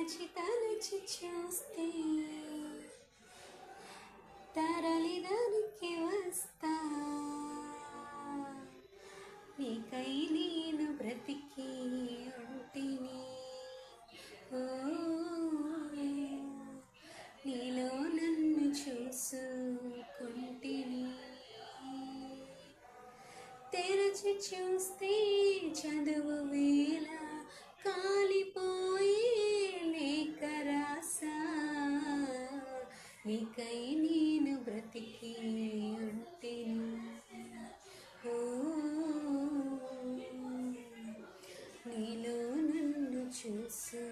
తలచి చూస్తే తరలిదానికి వస్తా, నీకై నేను బ్రతికి ఉంటిని. ఓ నీలో నన్ను చూసుకుంటిని. తెరచి చూస్తే చదువు వేళ కాలిపోయి లేక రాసా, నీకై నేను బ్రతికి ఉంటిని. ఓ నీలో నన్ను చూసు